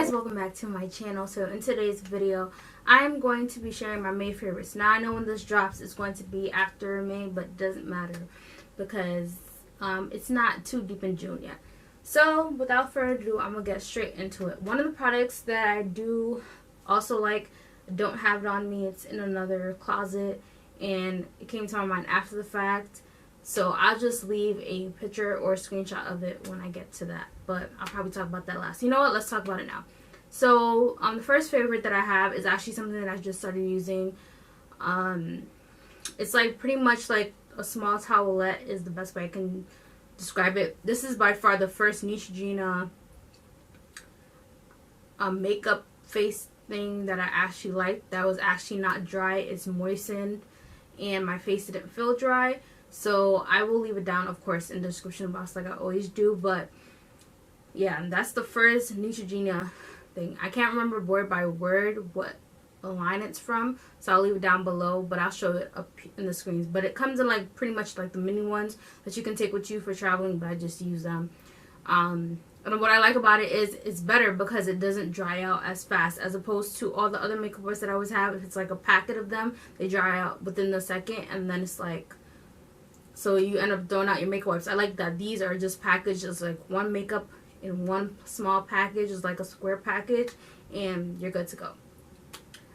guys, welcome back to my channel. So in today's video, I'm going to be sharing my May favorites. Now I know when this drops it's going to be after May, but it doesn't matter because it's not too deep in June yet. So without further ado, I'm gonna get straight into it. One of the products that I do also like, don't have it on me, it's in another closet and it came to my mind after the fact. So I'll just leave a picture or a screenshot of it when I get to that. But I'll probably talk about that last. You know what? Let's talk about it now. So the first favorite that I have is actually something that I just started using. It's like pretty much like a small towelette is the best way I can describe it. This is by far the first Neutrogena makeup face thing that I actually liked. That was actually not dry. It's moistened and my face didn't feel dry. So I will leave it down, of course, in the description box like I always do. But yeah, that's the first Neutrogena thing. I can't remember word by word what line it's from, so I'll leave it down below, but I'll show it up in the screens. But it comes in like pretty much like the mini ones that you can take with you for traveling, but I just use them. And what I like about it is it's better because it doesn't dry out as fast as opposed to all the other makeup wipes that I always have. If it's like a packet of them, they dry out within the second, and then it's like, so you end up throwing out your makeup wipes. I like that these are just packaged as like one makeup in one small package. It's like a square package and you're good to go.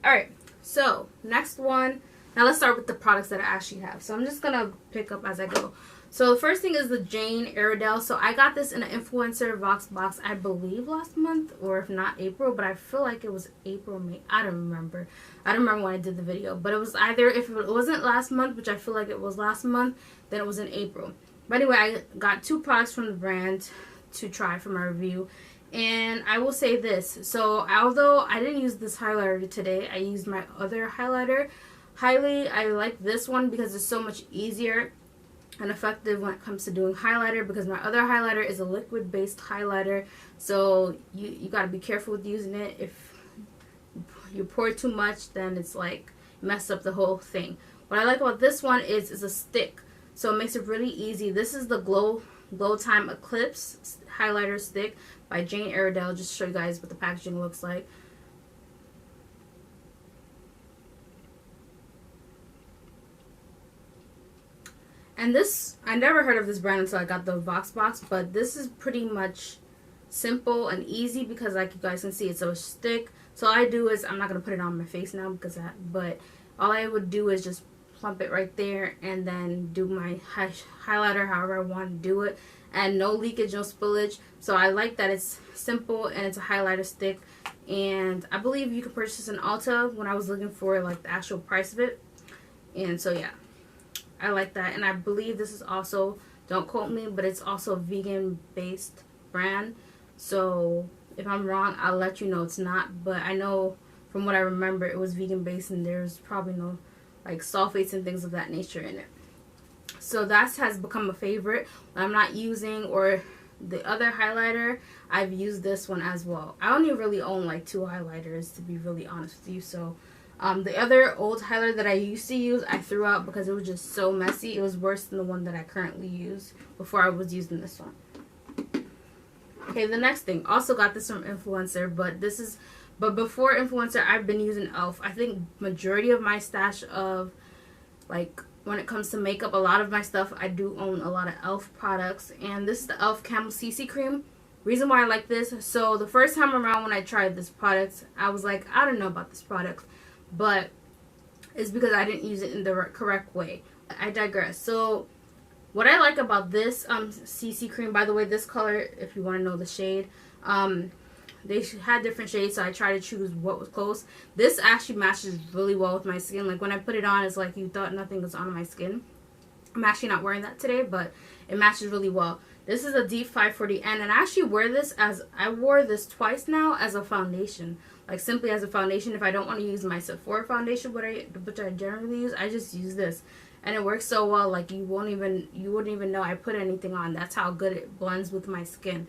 Alright, so next one. Now let's start with the products that I actually have. So I'm just going to pick up as I go. So the first thing is the Jane Iredale. So I got this in an influencer Vox box, I believe last month, or if not April, but I feel like it was April, May. I don't remember. I don't remember when I did the video, but it was either, if it wasn't last month, which I feel like it was last month, then it was in April. But anyway, I got two products from the brand to try for my review. And I will say this. So although I didn't use this highlighter today, I used my other highlighter. I like this one because it's so much easier and effective when it comes to doing highlighter, because my other highlighter is a liquid based highlighter, so you got to be careful with using it. If you pour too much, then it's like mess up the whole thing. What I like about this one is it's a stick, so it makes it really easy. This is the Glow Time Eclipse highlighter stick by Jane Iredale. Just to show you guys what the packaging looks like. And this, I never heard of this brand until I got the Vox box, but this is pretty much simple and easy because, like you guys can see, it's a stick. So all I do is, I'm not going to put it on my face now because but all I would do is just plump it right there and then do my highlighter however I want to do it, and no leakage, no spillage. So I like that it's simple and it's a highlighter stick, and I believe you can purchase this in Ulta when I was looking for like the actual price of it. And so yeah, I like that. And I believe this is also, don't quote me, but it's also a vegan based brand. So if I'm wrong, I'll let you know it's not, but I know from what I remember it was vegan based and there's probably no like sulfates and things of that nature in it. So that has become a favorite when I'm not using or the other highlighter. I've used this one as well. I only really own like two highlighters, to be really honest with you. So the other old highlighter that I used to use, I threw out because it was just so messy. It was worse than the one that I currently use before I was using this one. Okay, the next thing. Also got this from Influencer, but before Influencer, I've been using e.l.f. I think majority of my stash of, like, when it comes to makeup, a lot of my stuff, I do own a lot of e.l.f. products. And this is the e.l.f. Camel CC Cream. Reason why I like this, so the first time around when I tried this product, I was like, I don't know about this product. But it's because I didn't use it in the correct way. I digress. So what I like about this CC cream, by the way, this color, if you want to know the shade, they had different shades, so I tried to choose what was close. This actually matches really well with my skin. Like when I put it on, it's like you thought nothing was on my skin. I'm actually not wearing that today, but it matches really well. This is a deep 540N, and I actually wear this as, I wore this twice now as a foundation. Like simply as a foundation. If I don't want to use my Sephora foundation, which I generally use, I just use this. And it works so well, like you wouldn't even know I put anything on. That's how good it blends with my skin.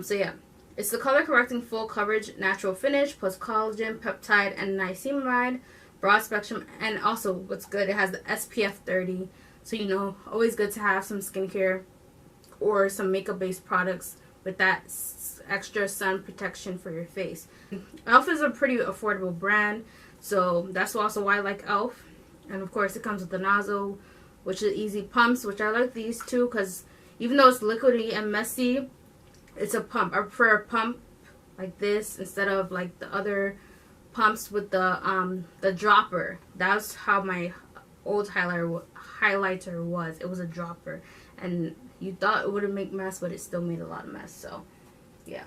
So yeah. It's the color correcting full coverage natural finish plus collagen, peptide, and niacinamide, broad spectrum, and also what's good, it has the SPF 30. So you know, always good to have some skincare or some makeup based products with that extra sun protection for your face. Elf is a pretty affordable brand, so that's also why I like Elf. And of course it comes with the nozzle, which is easy pumps, which I like these two because even though it's liquidy and messy, it's a pump. I prefer a pump like this instead of like the other pumps with the dropper. That's how my old highlighter was. It was a dropper, and you thought it wouldn't make mess, but it still made a lot of mess. So yeah.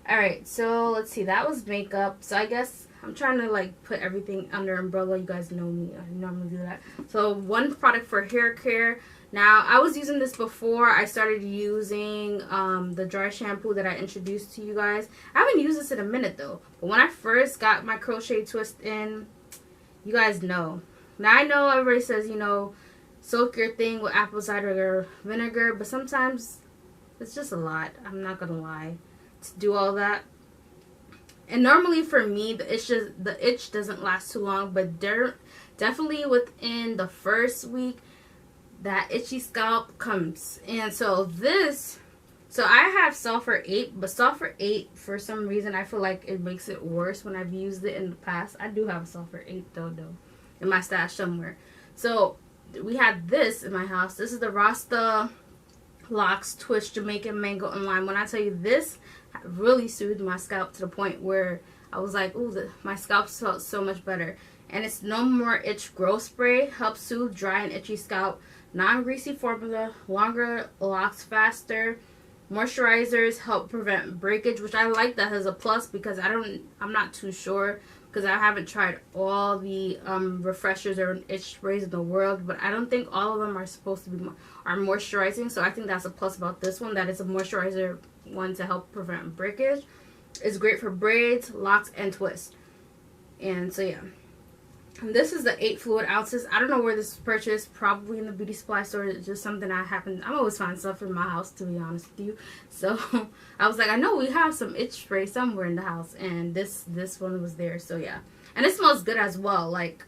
Alright, so let's see, that was makeup. So I guess I'm trying to like put everything under umbrella. You guys know me, I normally do that. So one product for hair care. Now I was using this before I started using the dry shampoo that I introduced to you guys. I haven't used this in a minute though, but when I first got my crochet twist in, you guys know. Now I know everybody says, you know, soak your thing with apple cider vinegar, but sometimes it's just a lot. I'm not gonna lie, to do all that. And normally for me, the itch doesn't last too long, but definitely within the first week, that itchy scalp comes. And so I have sulfur 8, but sulfur 8 for some reason I feel like it makes it worse when I've used it in the past. I do have a sulfur 8 though in my stash somewhere. So we had this in my house. This is the Rasta Locks Twist Jamaican Mango and Lime. When I tell you, this really soothed my scalp to the point where I was like, ooh, my scalp felt so much better. And it's no more itch grow spray. Helps soothe dry and itchy scalp. Non-greasy formula, longer locks faster. Moisturizers help prevent breakage, which I like that as a plus because I'm not too sure because I haven't tried all the refreshers or itch sprays in the world, but I don't think all of them are supposed to be moisturizing. So I think that's a plus about this one, that it's a moisturizer one to help prevent breakage. It's great for braids, locks, and twists. And so yeah. And this is the 8 fluid ounces. I don't know where this is purchased. Probably in the beauty supply store. It's just something I'm always finding stuff in my house, to be honest with you. So I was like, I know we have some itch spray somewhere in the house, and this one was there. So yeah, and it smells good as well. Like,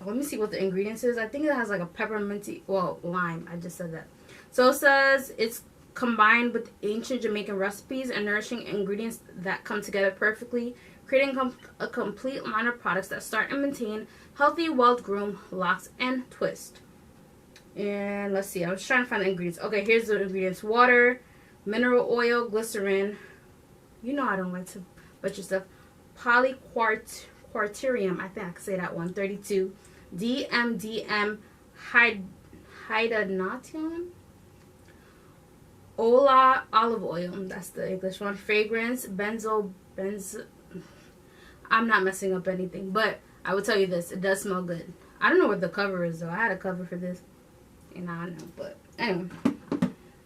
let me see what the ingredients is. I think it has like a pepperminty, well, lime. I just said that. So it says it's combined with ancient Jamaican recipes and nourishing ingredients that come together perfectly, creating a complete line of products that start and maintain healthy, well-groomed locks and twist. And let's see, I was trying to find the ingredients. Okay, here's the ingredients: water, mineral oil, glycerin. You know I don't like to butcher stuff. Polyquarterium, I think I can say that one. 32. DMDM hydrogenation. Ola olive oil. That's the English one. Fragrance. Benzo. I'm not messing up anything, but I will tell you this, it does smell good. I don't know what the cover is though. I had a cover for this, and I know, but anyway.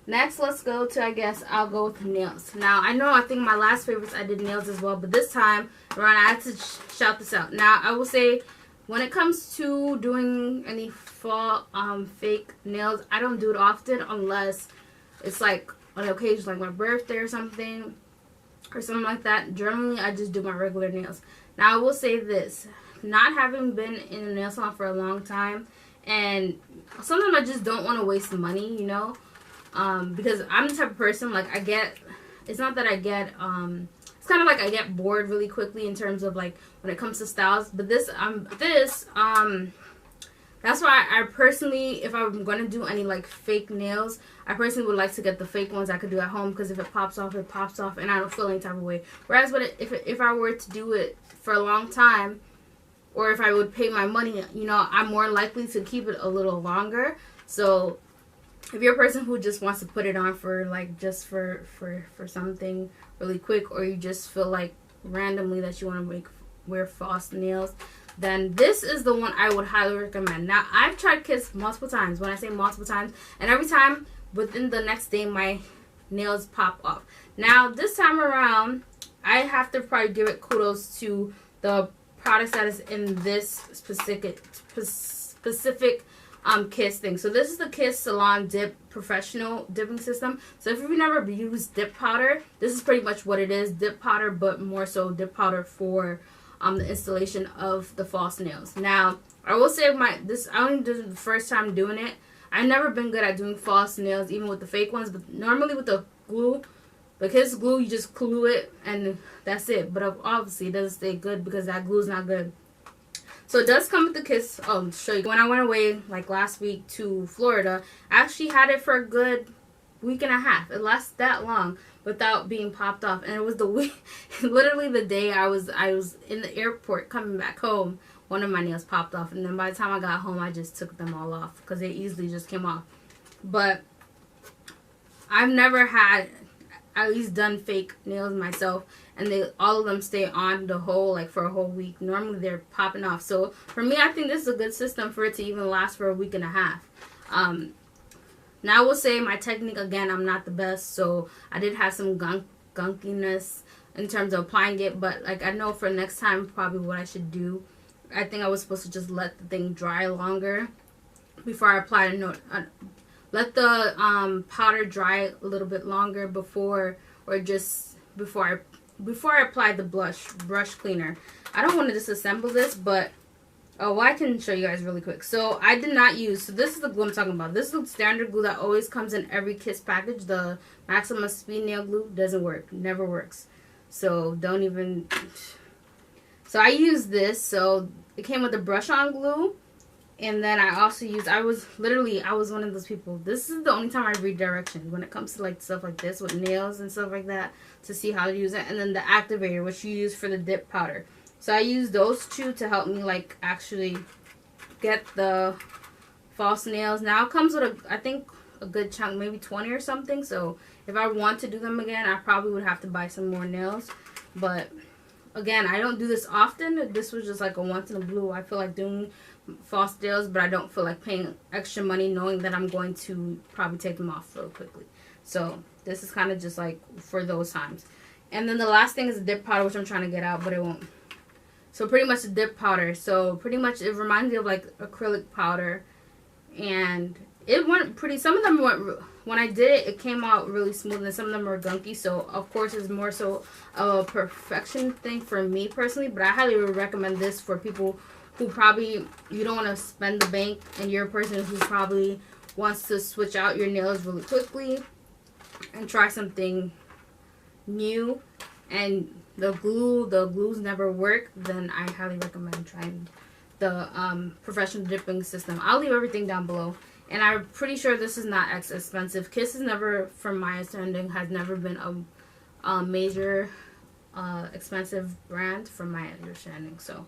Next, let's go to, I guess I'll go with nails. Now I think my last favorites I did nails as well, but this time around I had to shout this out. Now I will say, when it comes to doing any fall fake nails, I don't do it often unless it's like on an occasion like my birthday or something like that. Generally I just do my regular nails. Now I will say this, not having been in a nail salon for a long time, and sometimes I just don't want to waste money, you know, because I'm the type of person, like, it's not that I get, it's kind of like I get bored really quickly in terms of like when it comes to styles, but that's why I personally, if I'm going to do any like fake nails, I personally would like to get the fake ones I could do at home, because if it pops off, it pops off, and I don't feel any type of way. Whereas if I were to do it for a long time, or if I would pay my money, you know, I'm more likely to keep it a little longer. So if you're a person who just wants to put it on for like just for something really quick, or you just feel like randomly that you want to wear false nails, then this is the one I would highly recommend. Now, I've tried Kiss multiple times. When I say multiple times, and every time within the next day my nails pop off. Now, this time around, I have to probably give it kudos to the products that is in this specific Kiss thing. So this is the Kiss Salon Dip Professional Dipping System. So if you've never used dip powder, this is pretty much what it is. Dip powder, but more so dip powder for the installation of the false nails. Now, I will say I only did it the first time doing it. I've never been good at doing false nails, even with the fake ones, but normally with the glue, The Kiss glue, you just glue it and that's it. But obviously it doesn't stay good because that glue is not good. So it does come with the Kiss. I'll show you. When I went away like last week to Florida, I actually had it for a good week and a half. It lasted that long without being popped off. And it was the week, literally the day I was in the airport coming back home, one of my nails popped off. And then by the time I got home, I just took them all off because they easily just came off. But I've never had at least done fake nails myself, and all of them stay on the whole like for a whole week. Normally they're popping off. So for me, I think this is a good system for it to even last for a week and a half. Now I will say my technique, again, I'm not the best, so I did have some gunkiness in terms of applying it, but like I know for next time probably what I should do. I think I was supposed to just let the thing dry longer before I apply the note. Let the powder dry a little bit longer before I apply the brush cleaner. I don't want to disassemble this, but well, I can show you guys really quick. So I did not use, so this is the glue I'm talking about. This is the standard glue that always comes in every Kiss package. The Maximum Speed Nail Glue doesn't work, never works. So don't even, so I used this. So it came with the brush on glue. And then I also used, I was one of those people. This is the only time I read directions when it comes to like stuff like this with nails and stuff like that, to see how to use it. And then the activator, which you use for the dip powder. So I used those two to help me like actually get the false nails. Now it comes with I think a good chunk, maybe 20 or something. So if I want to do them again, I probably would have to buy some more nails. But again, I don't do this often. This was just like a once in a blue. I feel like doing false nails, but I don't feel like paying extra money knowing that I'm going to probably take them off real quickly. So this is kind of just like for those times. And then the last thing is the dip powder, which I'm trying to get out, but it won't. So pretty much the dip powder. So pretty much it reminds me of like acrylic powder, and it went pretty, some of them went, when I did it, it came out really smooth, and some of them were gunky. So of course it's more so a perfection thing for me personally, but I highly would recommend this for people who probably, you don't want to spend the bank, and you're a person who probably wants to switch out your nails really quickly and try something new, and the glues never work, then I highly recommend trying the professional dipping system. I'll leave everything down below, and I'm pretty sure this is not as expensive. Kiss is never, from my understanding, has never been a major expensive brand from my understanding. So,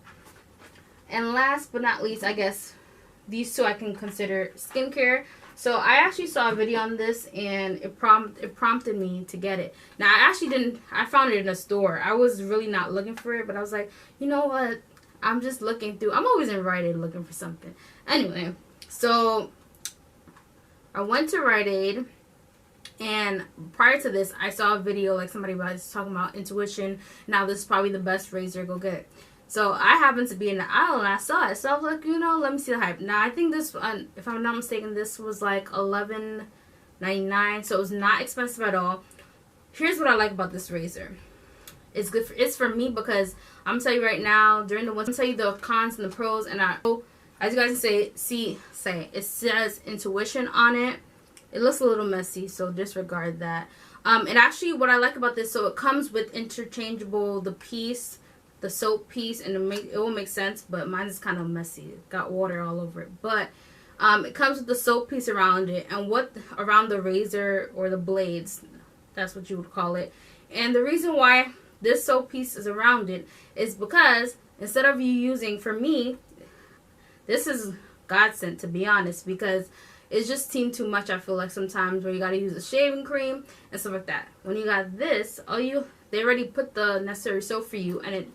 and last but not least, I guess these two I can consider skincare. So I actually saw a video on this, and it prompted me to get it. Now I actually didn't, I found it in a store. I was really not looking for it, but I was like, you know what? I'm just looking through. I'm always in Rite Aid looking for something. Anyway, so I went to Rite Aid, and prior to this, I saw a video like somebody was talking about intuition. Now this is probably the best razor, go get it. So I happened to be in the aisle and I saw it. So I was like, you know, let me see the hype. Now I think this, if I'm not mistaken, this was like $11.99. So it was not expensive at all. Here's what I like about this razor. It's good. It's for me because I'm gonna tell you right now, during the winter, I'm gonna tell you the cons and the pros. And as you guys can see, it says intuition on it. It looks a little messy, so disregard that. And actually, what I like about this, so it comes with interchangeable, the soap piece, and it will make sense, but mine is kind of messy. It got water all over it. But it comes with the soap piece around it, and around the razor or the blades, that's what you would call it. And the reason why this soap piece is around it is because instead of you using, for me, this is godsend, to be honest, because it's just seemed too much. I feel like sometimes where you got to use a shaving cream and stuff like that. When you got this, they already put the necessary soap for you, and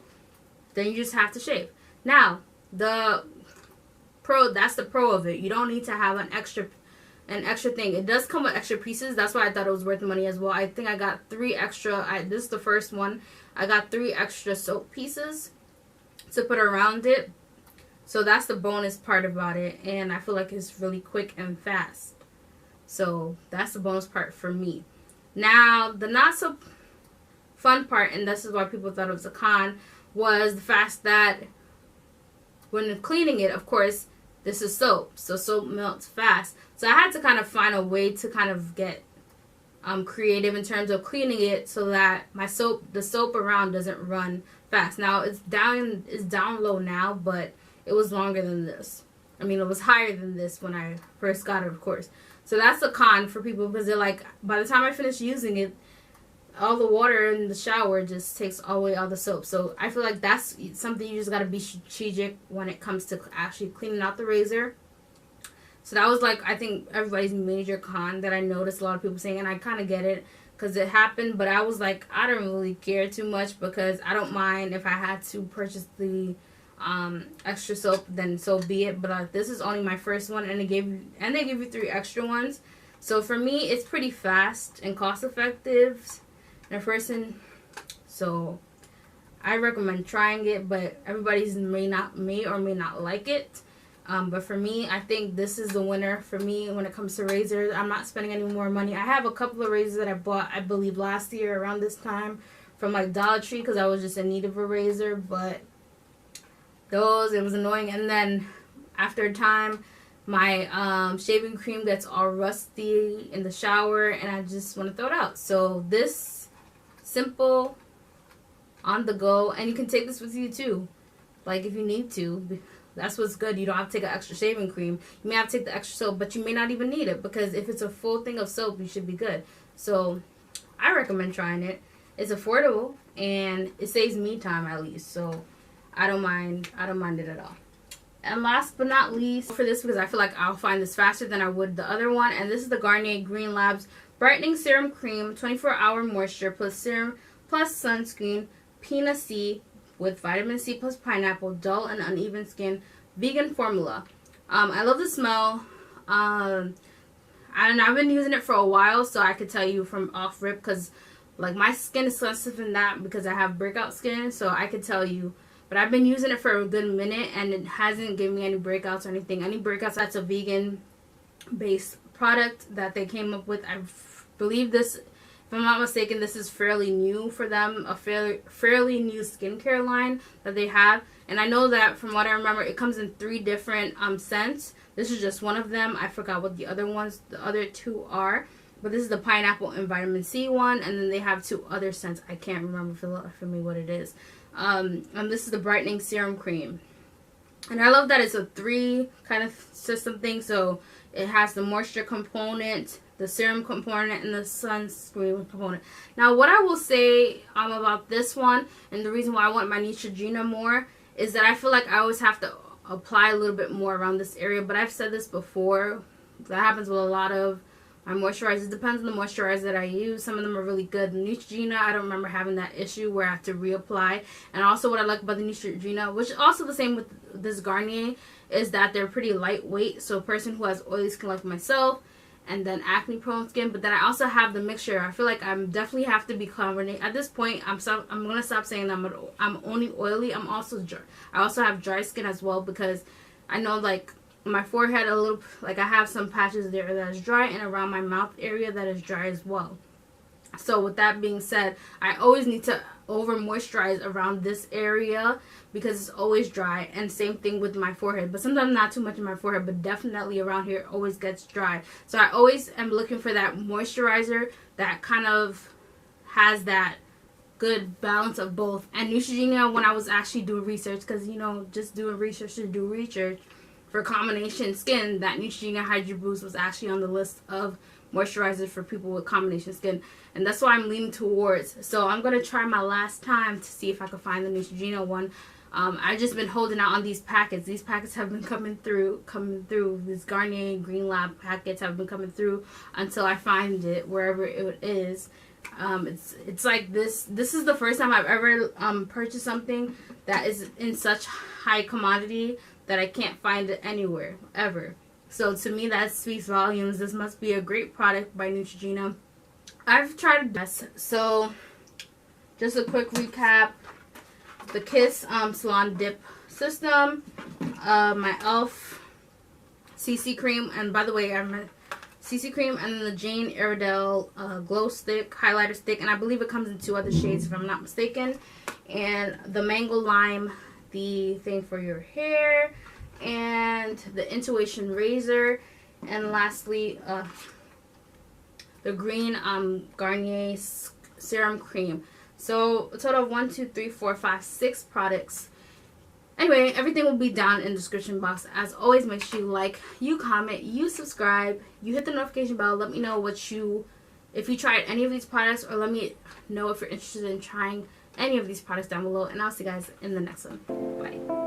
then you just have to shave. Now, that's the pro of it. You don't need to have an extra thing. It does come with extra pieces. That's why I thought it was worth the money as well. I think I got 3 extra. This is the first one. I got 3 extra soap pieces to put around it. So that's the bonus part about it. And I feel like it's really quick and fast. So that's the bonus part for me. Now, the not so fun part, and this is why people thought it was a con, was the fact that when cleaning it, of course, this is soap. So soap melts fast. So I had to kind of find a way to kind of get creative in terms of cleaning it so that the soap around doesn't run fast. Now it's down low now, but it was longer than this. I mean, it was higher than this when I first got it, of course. So that's a con for people, because they're like, by the time I finish using it, all the water in the shower just takes away all the soap. So I feel like that's something you just got to be strategic when it comes to actually cleaning out the razor. So that was like, I think, everybody's major con that I noticed a lot of people saying, and I kind of get it because it happened, but I was like, I don't really care too much, because I don't mind if I had to purchase the extra soap, then so be it. But this is only my first one, and they give you 3 extra ones. So for me, it's pretty fast and cost effective in a person. So I recommend trying it, but everybody's may or may not like it. But for me, I think this is the winner for me when it comes to razors. I'm not spending any more money. I have a couple of razors that I bought, I believe, last year around this time from like Dollar Tree, because I was just in need of a razor. But it was annoying. And then after a time, my shaving cream gets all rusty in the shower, and I just want to throw it out. So this simple, on the go, and you can take this with you too, like if you need to. That's what's good. You don't have to take an extra shaving cream. You may have to take the extra soap, but you may not even need it, because if it's a full thing of soap, you should be good. So I recommend trying it. It's affordable, and it saves me time at least. So I don't mind it at all. And last but not least for this, because I feel like I'll find this faster than I would the other one, and this is the Garnier Green Labs Brightening Serum Cream, 24-hour moisture plus serum plus sunscreen, Pina C with vitamin C plus pineapple, dull and uneven skin, vegan formula. I love the smell. And I've been using it for a while, so I could tell you from off rip, because like my skin is sensitive in that, because I have breakout skin, so I could tell you. But I've been using it for a good minute, and it hasn't given me any breakouts or anything. Any breakouts, that's a vegan based product that they came up with. I believe this, if I'm not mistaken, this is fairly new for them, a fairly new skincare line that they have. And I know that from what I remember, it comes in 3 different scents. This is just one of them. I forgot what the other 2 are. But this is the pineapple and vitamin C one, and then they have 2 other scents. I can't remember for me what it is. And this is the brightening serum cream. And I love that it's a 3 kind of system thing. So it has the moisture component, the serum component, and the sunscreen component. Now, what I will say about this one, and the reason why I want my Neutrogena more, is that I feel like I always have to apply a little bit more around this area. But I've said this before. That happens with a lot of my moisturizers. It depends on the moisturizer that I use. Some of them are really good. The Neutrogena, I don't remember having that issue where I have to reapply. And also what I like about the Neutrogena, which is also the same with this Garnier, is that they're pretty lightweight. So a person who has oily skin like myself, and then acne prone skin, but then I also have the mixture. I feel like I'm definitely have to be covered. At this point, I'm gonna stop saying I'm only oily. I'm also dry. I also have dry skin as well, because I know like my forehead a little, like I have some patches there that is dry, and around my mouth area that is dry as well. So with that being said, I always need to over moisturize around this area, because it's always dry. And same thing with my forehead, but sometimes not too much in my forehead, but definitely around here it always gets dry. So I always am looking for that moisturizer that kind of has that good balance of both. And Neutrogena, when I was actually doing research, because you know, just doing research to do research for combination skin, that Neutrogena Hydro Boost was actually on the list of moisturizers for people with combination skin, and that's what I'm leaning towards. So I'm gonna try my last time to see if I can find the Neutrogena one. I've just been holding out on these packets. These packets have been coming through. These Garnier Green Lab packets have been coming through until I find it wherever it is. It's like this is the first time I've ever purchased something that is in such high commodity that I can't find it anywhere ever. So to me, that speaks volumes. This must be a great product by Neutrogena. I've tried this. So just a quick recap: the Kiss Salon Dip System, my e.l.f. CC cream, and by the way, I'm a CC cream, and then the Jane Iredale glow stick, highlighter stick, and I believe it comes in 2 other shades if I'm not mistaken, and the mango lime, the thing for your hair, and the Intuition razor, and lastly the green Garnier serum cream. So a total of 1, 2, 3, 4, 5, 6 products. Anyway, everything will be down in the description box. As always, make sure you like, you comment, you subscribe, you hit the notification bell. Let me know if you tried any of these products, or let me know if you're interested in trying any of these products down below. And I'll see you guys in the next one. Bye.